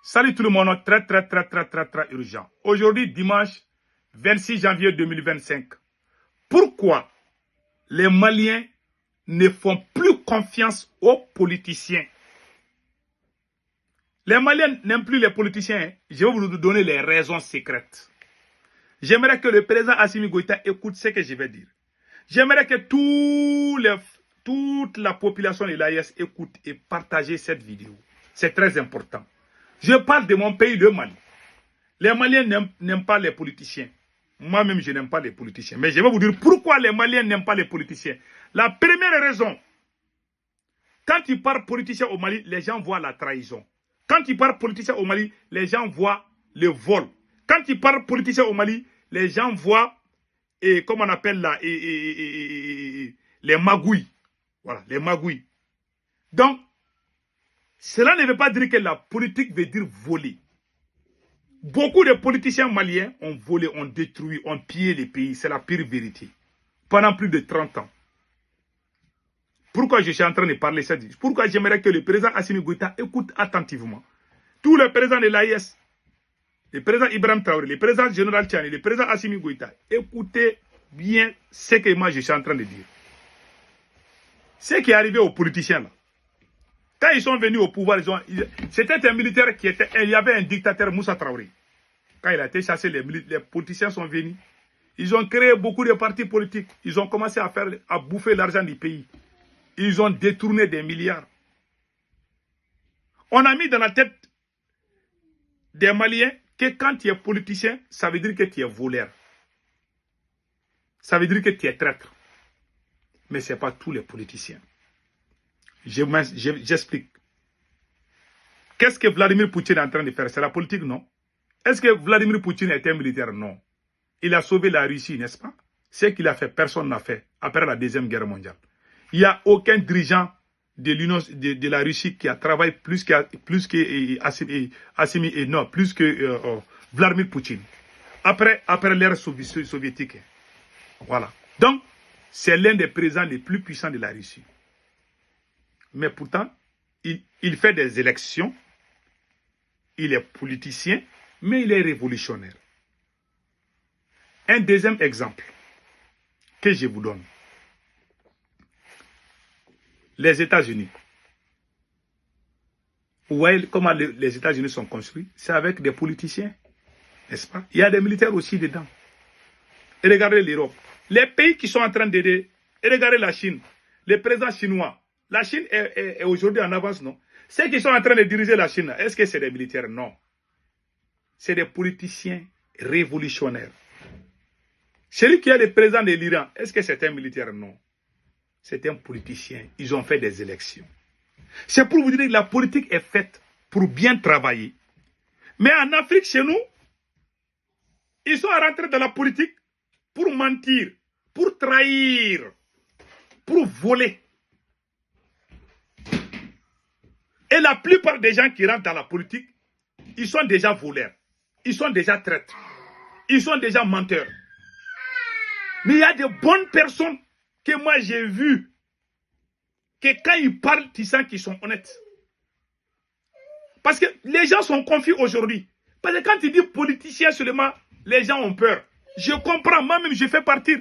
Salut tout le monde, très urgent. Aujourd'hui, dimanche 26 janvier 2025. Pourquoi les Maliens ne font plus confiance aux politiciens? Les Maliens n'aiment plus les politiciens. Je vais vous donner les raisons secrètes. J'aimerais que le président Assimi Goïta écoute ce que je vais dire. J'aimerais que toute la population de l'AES écoute et partage cette vidéo. C'est très important. Je parle de mon pays, le Mali. Les Maliens n'aiment pas les politiciens. Moi-même, je n'aime pas les politiciens. Mais je vais vous dire pourquoi les Maliens n'aiment pas les politiciens. La première raison, quand tu parles politicien au Mali, les gens voient la trahison. Quand tu parles politicien au Mali, les gens voient le vol. Quand tu parles politicien au Mali, les gens voient, comment on appelle là, les magouilles. Voilà, les magouilles. Donc, cela ne veut pas dire que la politique veut dire voler. Beaucoup de politiciens maliens ont volé, ont détruit, ont pillé les pays. C'est la pire vérité. Pendant plus de 30 ans. Pourquoi je suis en train de parler ça? Pourquoi j'aimerais que le président Assimi Goïta écoute attentivement. Tous les présidents de l'AIS, le président Ibrahim Traoré, le président général Tchani, le président Assimi Goïta, écoutez bien ce que moi je suis en train de dire. Ce qui est arrivé aux politiciens là. Quand ils sont venus au pouvoir, c'était un militaire qui était... Il y avait un dictateur, Moussa Traoré. Quand il a été chassé, les politiciens sont venus. Ils ont créé beaucoup de partis politiques. Ils ont commencé à bouffer l'argent du pays. Ils ont détourné des milliards. On a mis dans la tête des Maliens que quand tu es politicien, ça veut dire que tu es voleur. Ça veut dire que tu es traître. Mais ce n'est pas tous les politiciens. J'explique. Qu'est-ce que Vladimir Poutine est en train de faire? C'est la politique, non? Est-ce que Vladimir Poutine était militaire? Non. Il a sauvé la Russie, n'est-ce pas? Ce qu'il a fait, personne n'a fait après la Deuxième Guerre mondiale. Il n'y a aucun dirigeant de la Russie qui a travaillé plus que Vladimir Poutine. Après l'ère soviétique. Voilà. Donc, c'est l'un des présidents les plus puissants de la Russie. Mais pourtant, il fait des élections, il est politicien, mais il est révolutionnaire. Un deuxième exemple que je vous donne. Les États-Unis. Vous voyez comment les États-Unis sont construits? C'est avec des politiciens, n'est-ce pas? Il y a des militaires aussi dedans. Et regardez l'Europe. Les pays qui sont en train d'aider, et regardez la Chine, les présidents chinois. La Chine est aujourd'hui en avance, non? Ceux qui sont en train de diriger la Chine, est-ce que c'est des militaires? Non. C'est des politiciens révolutionnaires. Celui qui est le président de l'Iran, est-ce que c'est un militaire? Non. C'est un politicien. Ils ont fait des élections. C'est pour vous dire que la politique est faite pour bien travailler. Mais en Afrique, chez nous, ils sont rentrés dans la politique pour mentir, pour trahir, pour voler. Et la plupart des gens qui rentrent dans la politique, ils sont déjà voleurs. Ils sont déjà traîtres. Ils sont déjà menteurs. Mais il y a de bonnes personnes que moi j'ai vues, que quand ils parlent, tu sens qu'ils sont honnêtes. Parce que les gens sont confus aujourd'hui. Parce que quand tu dis politicien seulement, les gens ont peur. Je comprends, moi-même je fais partie.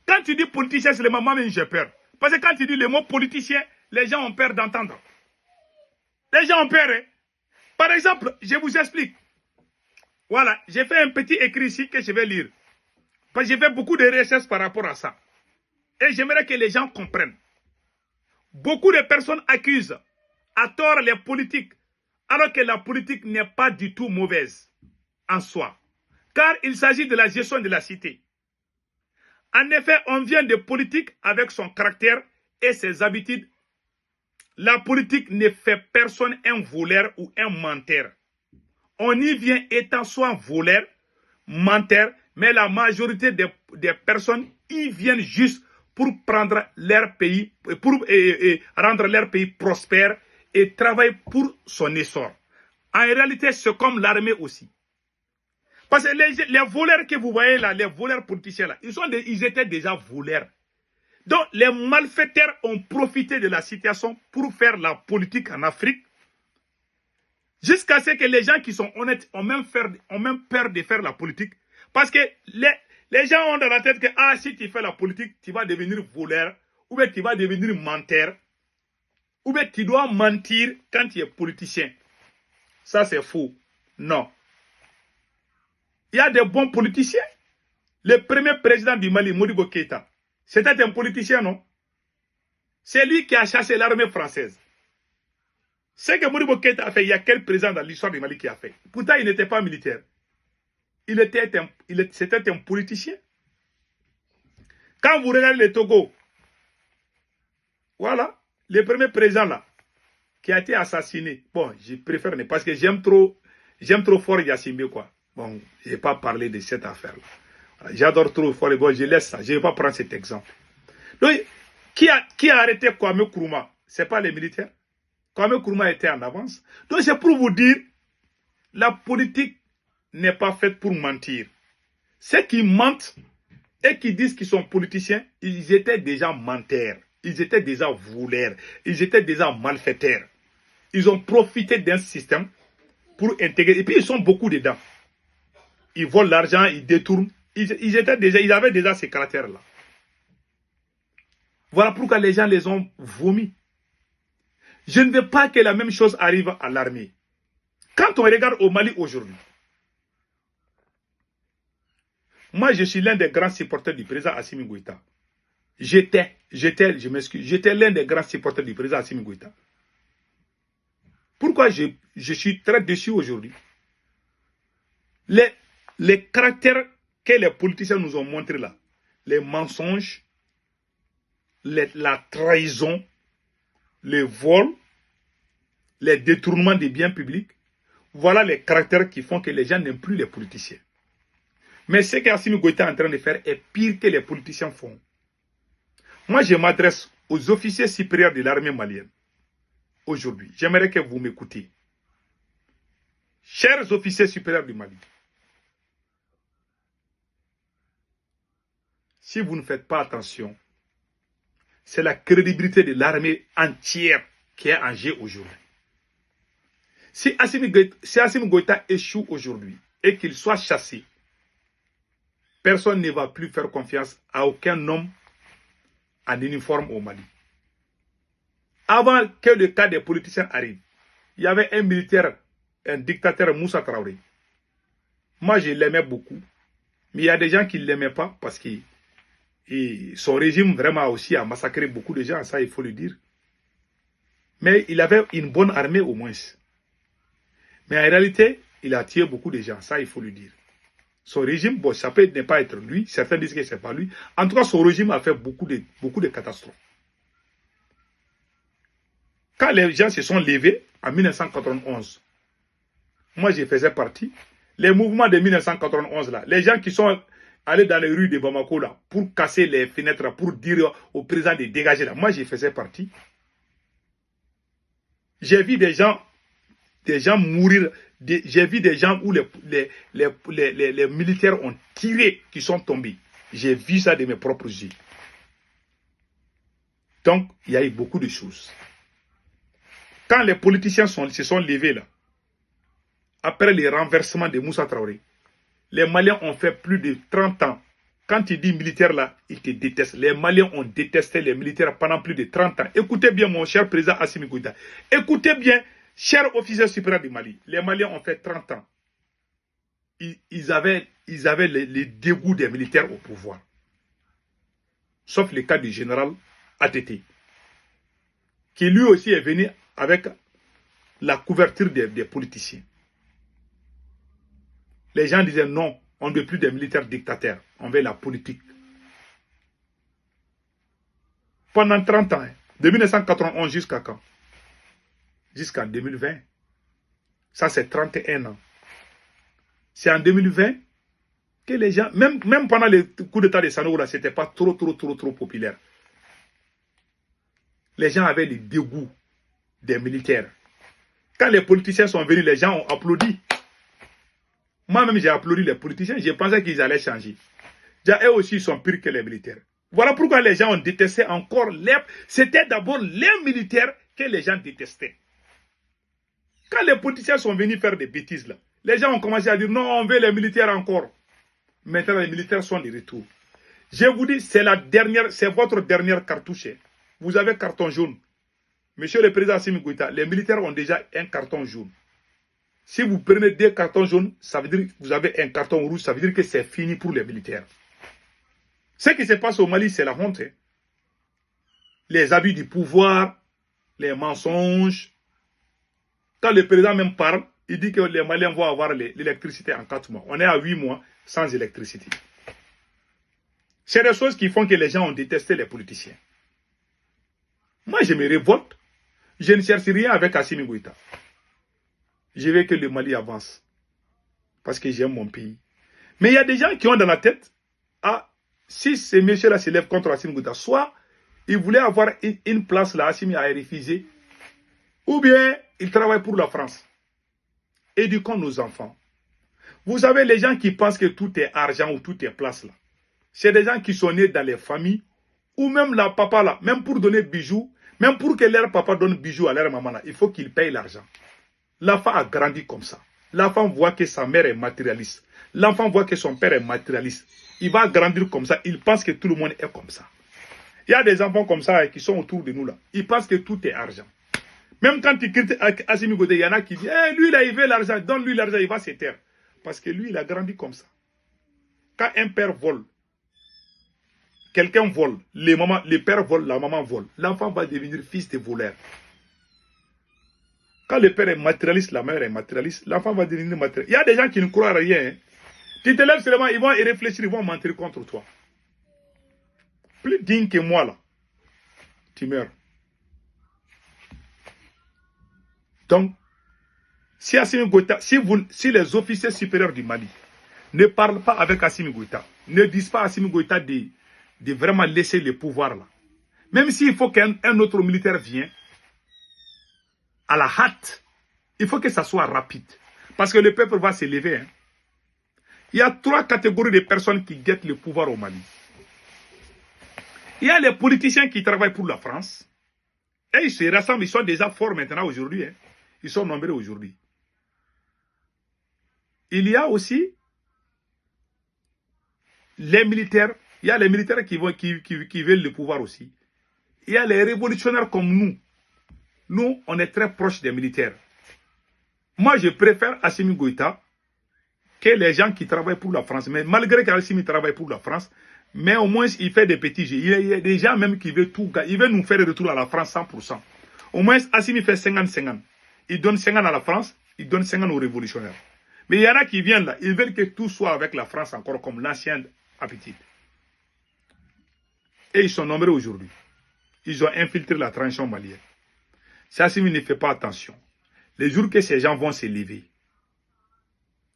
Quand tu dis politicien seulement, moi-même j'ai peur. Parce que quand tu dis le mot politicien, les gens ont peur d'entendre. Les gens ont peur. Hein? Par exemple, je vous explique. Voilà, j'ai fait un petit écrit ici que je vais lire. Parce que j'ai fait beaucoup de recherches par rapport à ça. Et j'aimerais que les gens comprennent. Beaucoup de personnes accusent à tort les politiques, alors que la politique n'est pas du tout mauvaise en soi. Car il s'agit de la gestion de la cité. En effet, on vient de politique avec son caractère et ses habitudes. La politique ne fait personne un voleur ou un menteur. On y vient étant soit voleur, menteur, mais la majorité des personnes y viennent juste pour prendre leur pays, pour rendre leur pays prospère et travailler pour son essor. En réalité, c'est comme l'armée aussi. Parce que les voleurs que vous voyez là, les voleurs politiciens là, ils étaient déjà voleurs. Donc, les malfaiteurs ont profité de la situation pour faire la politique en Afrique. Jusqu'à ce que les gens qui sont honnêtes ont même peur de faire la politique. Parce que les gens ont dans la tête que si tu fais la politique, tu vas devenir voleur, ou bien tu vas devenir menteur, ou bien tu dois mentir quand tu es politicien. Ça, c'est faux. Non. Il y a des bons politiciens. Le premier président du Mali, Modibo Keïta, c'était un politicien, non? C'est lui qui a chassé l'armée française. Ce que Modibo Keïta a fait, il y a quel président dans l'histoire du Mali qui a fait? Pourtant, il n'était pas militaire. C'était un politicien. Quand vous regardez le Togo, voilà, le premier président là, qui a été assassiné. Bon, je préfère ne parce que j'aime trop fort Yassimbe, quoi. Bon, je n'ai pas parlé de cette affaire-là. J'adore trop fort, bon, je laisse ça. Je ne vais pas prendre cet exemple. Donc, qui a arrêté Kwame Nkrumah? Ce n'est pas les militaires. Kwame Nkrumah était en avance. Donc, c'est pour vous dire, la politique n'est pas faite pour mentir. Ceux qui mentent et qui disent qu'ils sont politiciens, ils étaient déjà menteurs. Ils étaient déjà voleurs. Ils étaient déjà malfaiteurs. Ils ont profité d'un système pour intégrer. Et puis, ils sont beaucoup dedans. Ils volent l'argent, ils détournent. Ils avaient déjà ces caractères-là. Voilà pourquoi les gens les ont vomis. Je ne veux pas que la même chose arrive à l'armée. Quand on regarde au Mali aujourd'hui, moi je suis l'un des grands supporters du président Assimi Goïta. J'étais l'un des grands supporters du président Assimi Goïta. Pourquoi je suis très déçu aujourd'hui? Les caractères que les politiciens nous ont montrés là, les mensonges, la trahison, les vols, les détournements des biens publics, voilà les caractères qui font que les gens n'aiment plus les politiciens. Mais ce qu'Assimi Goïta est en train de faire est pire que les politiciens font. Moi, je m'adresse aux officiers supérieurs de l'armée malienne. Aujourd'hui, j'aimerais que vous m'écoutiez. Chers officiers supérieurs du Mali, si vous ne faites pas attention, c'est la crédibilité de l'armée entière qui est en jeu aujourd'hui. Si Assimi Goïta échoue aujourd'hui et qu'il soit chassé, personne ne va plus faire confiance à aucun homme en uniforme au Mali. Avant que le cas des politiciens arrive, il y avait un militaire, un dictateur, Moussa Traoré. Moi, je l'aimais beaucoup. Mais il y a des gens qui ne l'aimaient pas parce que son régime vraiment aussi a massacré beaucoup de gens, ça il faut le dire. Mais il avait une bonne armée au moins. Mais en réalité, il a tué beaucoup de gens, ça il faut le dire. Son régime, bon, ça peut ne pas être lui, certains disent que ce n'est pas lui. En tout cas, son régime a fait beaucoup de catastrophes. Quand les gens se sont levés en 1991, moi je faisais partie, les mouvements de 1991 là, les gens qui sont allés dans les rues de Bamako là, pour casser les fenêtres, pour dire au président de dégager là, moi je faisais partie. J'ai vu des gens mourir, j'ai vu des gens où les militaires ont tiré, qui sont tombés. J'ai vu ça de mes propres yeux. Donc, il y a eu beaucoup de choses. Quand les politiciens se sont levés là, après le renversement de Moussa Traoré, les Maliens ont fait plus de 30 ans. Quand tu dis militaire là, ils te détestent. Les Maliens ont détesté les militaires pendant plus de 30 ans. Écoutez bien mon cher président Assimi Goïta. Écoutez bien, chers officiers supérieurs du Mali. Les Maliens ont fait 30 ans. Ils avaient les dégoûts des militaires au pouvoir. Sauf le cas du général ATT, qui lui aussi est venu avec la couverture des politiciens. Les gens disaient non, on ne veut plus des militaires dictateurs, on veut la politique. Pendant 30 ans, de 1991 jusqu'à quand? Jusqu'en 2020. Ça, c'est 31 ans. C'est en 2020 que les gens, même pendant le coup d'état de Sanogo, ce n'était pas trop populaire. Les gens avaient le dégoût des militaires. Quand les politiciens sont venus, les gens ont applaudi. Moi-même, j'ai applaudi les politiciens. Je pensais qu'ils allaient changer. Eux aussi, ils sont pires que les militaires. Voilà pourquoi les gens ont détesté encore les... C'était d'abord les militaires que les gens détestaient. Quand Quand les politiciens sont venus faire des bêtises là, les gens ont commencé à dire non, on veut les militaires encore. Maintenant, les militaires sont de retour. Je vous dis, c'est votre dernière cartouche. Vous avez carton jaune. Monsieur le président Assimi Goïta, les militaires ont déjà un carton jaune. Si vous prenez 2 cartons jaunes, ça veut dire que vous avez un carton rouge, ça veut dire que c'est fini pour les militaires. Ce qui se passe au Mali, c'est la honte. Les abus du pouvoir, les mensonges. Quand le président même parle, il dit que les Maliens vont avoir l'électricité en 4 mois. On est à 8 mois sans électricité. C'est des choses qui font que les gens ont détesté les politiciens. Moi, je me révolte. Je ne cherche rien avec Assimi Goïta. Je veux que le Mali avance. Parce que j'aime mon pays. Mais il y a des gens qui ont dans la tête, ah, si ces messieurs-là se lèvent contre Assimi Goïta, soit ils voulaient avoir une place là, Assimi a refusé, ou bien ils travaillent pour la France. Éduquons nos enfants. Vous savez, les gens qui pensent que tout est argent ou tout est place là, c'est des gens qui sont nés dans les familles, ou même la papa là, même pour donner bijoux, même pour que leur papa donne bijoux à leur maman là, il faut qu'ils payent l'argent. L'enfant a grandi comme ça. L'enfant voit que sa mère est matérialiste. L'enfant voit que son père est matérialiste. Il va grandir comme ça. Il pense que tout le monde est comme ça. Il y a des enfants comme ça qui sont autour de nous là. Ils pensent que tout est argent. Même quand ils critiquent Assimi Goïta, il y en a qui disent hey, lui là, il veut l'argent. Donne-lui l'argent, il va se taire. Parce que lui, il a grandi comme ça. Quand un père vole, quelqu'un vole, le père vole, la maman vole. L'enfant va devenir fils de voleur. Quand le père est matérialiste, la mère est matérialiste, l'enfant va devenir matérialiste. Il y a des gens qui ne croient à rien. Hein. Tu te lèves seulement, ils vont y réfléchir, ils vont mentir contre toi. Plus digne que moi, là, tu meurs. Donc, si Assimi Goïta, si les officiers supérieurs du Mali ne parlent pas avec Assimi Goïta, ne disent pas à Assimi Goïta de vraiment laisser le pouvoir là, même s'il faut qu'un autre militaire vienne, à la hâte, il faut que ça soit rapide. Parce que le peuple va se lever. Hein. Il y a 3 catégories de personnes qui guettent le pouvoir au Mali. Il y a les politiciens qui travaillent pour la France. Et ils se rassemblent, ils sont déjà forts maintenant aujourd'hui. Hein. Ils sont nombreux aujourd'hui. Il y a aussi les militaires. Il y a les militaires qui veulent le pouvoir aussi. Il y a les révolutionnaires comme nous. Nous, on est très proches des militaires. Moi, je préfère Assimi Goïta que les gens qui travaillent pour la France. Mais malgré qu'Assimi travaille pour la France, mais au moins, il fait des petits jeux. Il y a des gens même qui veulent tout. Ils veulent nous faire le retour à la France 100%. Au moins, Assimi fait 50-50. Il donne 50 à la France, il donne 50 aux révolutionnaires. Mais il y en a qui viennent là, ils veulent que tout soit avec la France encore comme l'ancien appétit. Et ils sont nombreux aujourd'hui. Ils ont infiltré la transition malienne. Si Assimi ne fait pas attention, les jours que ces gens vont se lever,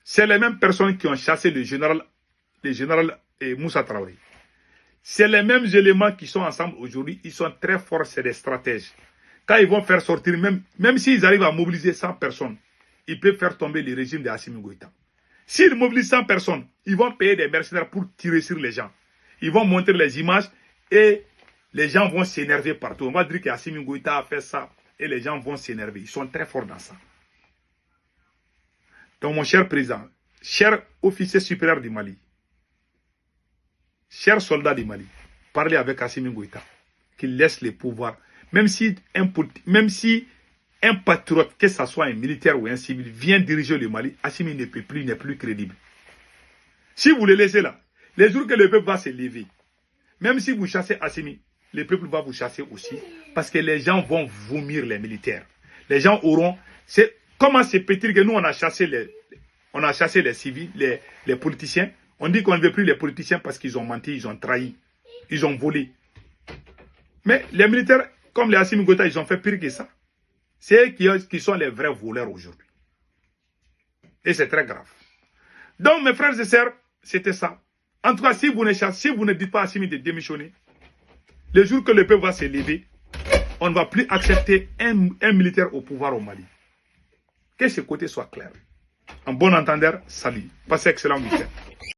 c'est les mêmes personnes qui ont chassé le général Moussa Traoré. C'est les mêmes éléments qui sont ensemble aujourd'hui. Ils sont très forts, c'est des stratèges. Quand ils vont faire sortir, même s'ils arrivent à mobiliser 100 personnes, ils peuvent faire tomber le régime de Assimi Goïta. S'ils mobilisent 100 personnes, ils vont payer des mercenaires pour tirer sur les gens. Ils vont montrer les images et les gens vont s'énerver partout. On va dire qu'Assimi Goïta a fait ça et les gens vont s'énerver. Ils sont très forts dans ça. Donc mon cher président, cher officier supérieur du Mali, chers soldats du Mali, parlez avec Assimi Goïta, qu'il laisse le pouvoir. Même si un patriote, que ce soit un militaire ou un civil, vient diriger le Mali, Assimi ne peut plus, n'est plus crédible. Si vous le laissez là, les jours que le peuple va se lever, même si vous chassez Assimi, le peuple va vous chasser aussi, parce que les gens vont vomir les militaires. Les gens auront... Comment c'est peut-il que nous, on a chassé les civils, les politiciens. On dit qu'on ne veut plus les politiciens parce qu'ils ont menti, ils ont trahi, ils ont volé. Mais les militaires, comme les Assimi Goïta, ils ont fait pire que ça. C'est eux qui sont les vrais voleurs aujourd'hui. Et c'est très grave. Donc, mes frères et sœurs, c'était ça. En tout cas, si vous ne dites pas à Assimi de démissionner, le jour que le peuple va se lever, on ne va plus accepter un militaire au pouvoir au Mali. Que ce côté soit clair. En bon entendeur, salut. Passez excellent week-end.